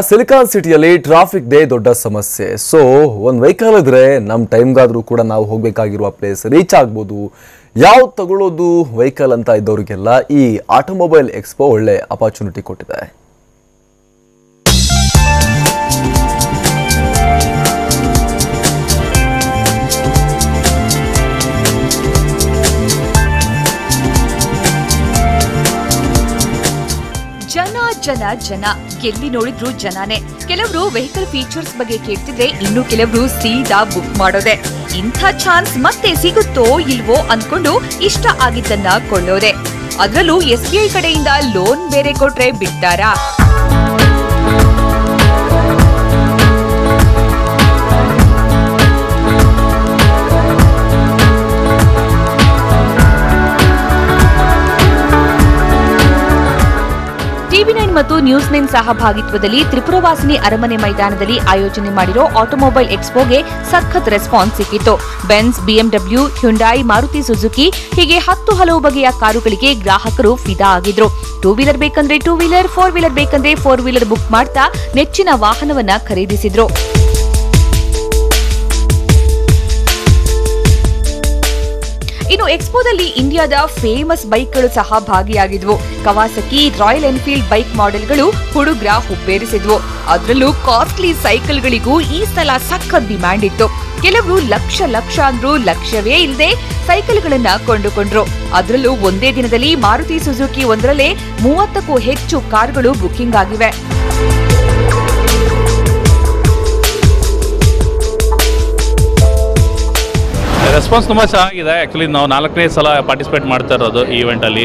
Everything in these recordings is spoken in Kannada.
ಸಿಲಿಕಾನ್ ಸಿಟಿಯಲ್ಲಿ ಟ್ರಾಫಿಕ್ ದೇ ದೊಡ್ಡ ಸಮಸ್ಯೆ. ಸೊ ಒಂದು ವೆಹಿಕಲ್ ಇದ್ರೆ ನಮ್ಮ ಟೈಮ್ಗಾದ್ರೂ ಕೂಡ ನಾವು ಹೋಗಬೇಕಾಗಿರುವ ಪ್ಲೇಸ್ ರೀಚ್ ಆಗ್ಬೋದು. ಯಾವ್ದು ತಗೊಳ್ಳೋದು ವೆಹಿಕಲ್ ಅಂತ ಇದ್ದವರಿಗೆಲ್ಲ ಈ ಆಟೋಮೊಬೈಲ್ ಎಕ್ಸ್ಪೋ ಒಳ್ಳೆ ಅಪರ್ಚುನಿಟಿ ಕೊಟ್ಟಿದೆ. ಜನ ಜನ ಎಲ್ಲಿ ನೋಡಿದ್ರು ಜನನೇ. ಕೆಲವರು ವೆಹಿಕಲ್ ಫೀಚರ್ಸ್ ಬಗ್ಗೆ ಕೇಳ್ತಿದ್ರೆ ಇನ್ನು ಕೆಲವರು ಸೀದಾ ಬುಕ್ ಮಾಡೋದೆ. ಇಂಥ ಚಾನ್ಸ್ ಮತ್ತೆ ಸಿಗುತ್ತೋ ಇಲ್ವೋ ಅಂದ್ಕೊಂಡು ಇಷ್ಟ ಆಗಿದ್ದನ್ನ ಕೊಳ್ಳೋದೆ. ಅದ್ರಲ್ಲೂ SBI ಕಡೆಯಿಂದ ಲೋನ್ ಬೇರೆ ಕೊಟ್ರೆ ಬಿಡ್ತಾರಾ? TV9 ಮತ್ತು ನ್ಯೂಸ್9 ಸಹಭಾಗಿತ್ವದಲ್ಲಿ ತ್ರಿಪುರವಾಸಿನಿ ಅರಮನೆ ಮೈದಾನದಲ್ಲಿ ಆಯೋಜನೆ ಮಾಡಿರೋ ಆಟೋಮೊಬೈಲ್ ಎಕ್ಸ್ಪೋಗೆ ಸಖತ್ ರೆಸ್ಪಾನ್ಸ್ ಸಿಕ್ಕಿತ್ತು. Benz, BMW, Hyundai, Maruti Suzuki ಹೀಗೆ 10 ಹಲವು ಬಗೆಯ ಕಾರುಗಳಿಗೆ ಗ್ರಾಹಕರು ಫಿದಾ ಆಗಿದ್ರು. 2 ವೀಲರ್ ಬೇಕಂದ್ರೆ 2 ವೀಲರ್, 4 ವೀಲರ್ ಬೇಕಂದ್ರೆ 4 ವೀಲರ್ ಬುಕ್ ಮಾಡ್ತಾ ನೆಚ್ಚಿನ ವಾಹನವನ್ನ ಖರೀದಿಸಿದ್ರು. ಇನ್ನು ಎಕ್ಸ್ಪೋದಲ್ಲಿ ಇಂಡಿಯಾದ ಫೇಮಸ್ ಬೈಕ್ಗಳು ಸಹ ಭಾಗಿಯಾಗಿದ್ವು. ಕವಾಸಕಿ, ರಾಯಲ್ ಎನ್ಫೀಲ್ಡ್ ಬೈಕ್ ಮಾಡೆಲ್ಗಳು ಹುಡುಗ್ರ ಹುಬ್ಬೇರಿಸಿದ್ವು. ಅದರಲ್ಲೂ ಕಾಸ್ಟ್ಲಿ ಸೈಕಲ್ಗಳಿಗೂ ಈ ಸಲ ಸಖತ್ ಡಿಮ್ಯಾಂಡ್ ಇತ್ತು. ಕೆಲವರು ಲಕ್ಷ ಅಂದ್ರೂ ಲಕ್ಷ್ಯವೇ ಇಲ್ಲದೆ ಸೈಕಲ್ಗಳನ್ನ ಕೊಂಡುಕೊಂಡ್ರು. ಅದರಲ್ಲೂ ಒಂದೇ ದಿನದಲ್ಲಿ ಮಾರುತಿ ಸುಜುಕಿ ಒಂದರಲ್ಲೇ 30ಕ್ಕೂ ಹೆಚ್ಚು ಕಾರ್ಗಳು ಬುಕಿಂಗ್ ಆಗಿವೆ. ರೆಸ್ಪಾನ್ಸ್ ತುಂಬ ಚೆನ್ನಾಗಿದೆ. ಆ್ಯಕ್ಚುಲಿ ನಾವು 4ನೇ ಸಲ ಪಾರ್ಟಿಸಿಪೇಟ್ ಮಾಡ್ತಾ ಇರೋದು ಈ ಇವೆಂಟಲ್ಲಿ.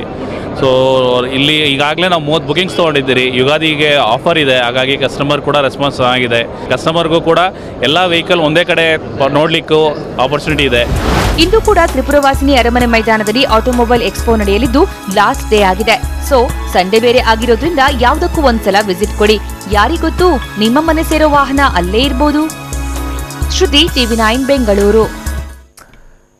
ಸೊ ಇಲ್ಲಿ ಈಗಾಗಲೇ ನಾವು 30 ಬುಕಿಂಗ್ಸ್ ತೊಗೊಂಡಿದ್ದೀರಿ. ಯುಗಾದಿಗೆ ಆಫರ್ ಇದೆ, ಹಾಗಾಗಿ ಕಸ್ಟಮರ್ ಕೂಡ ರೆಸ್ಪಾನ್ಸ್ ಚೆನ್ನಾಗಿದೆ. ಕಸ್ಟಮರ್ಗೂ ಕೂಡ ಎಲ್ಲ ವೆಹಿಕಲ್ ಒಂದೇ ಕಡೆ ನೋಡಲಿಕ್ಕೂ ಆಪರ್ಚುನಿಟಿ ಇದೆ. ಇಂದು ಕೂಡ ತ್ರಿಪುರವಾಸಿನಿ ಅರಮನೆ ಮೈದಾನದಲ್ಲಿ ಆಟೋಮೊಬೈಲ್ ಎಕ್ಸ್ಪೋ ನಡೆಯಲಿದ್ದು ಲಾಸ್ಟ್ ಡೇ ಆಗಿದೆ. ಸೊ ಸಂಡೇ ಬೇರೆ ಆಗಿರೋದ್ರಿಂದ ಯಾವುದಕ್ಕೂ ಒಂದ್ಸಲ ವಿಸಿಟ್ ಕೊಡಿ. ಯಾರಿಗೊತ್ತು ನಿಮ್ಮ ಮನೆ ಸೇರೋ ವಾಹನ ಅಲ್ಲೇ ಇರ್ಬೋದು. ಶ್ರುತಿ, TV9 ಬೆಂಗಳೂರು.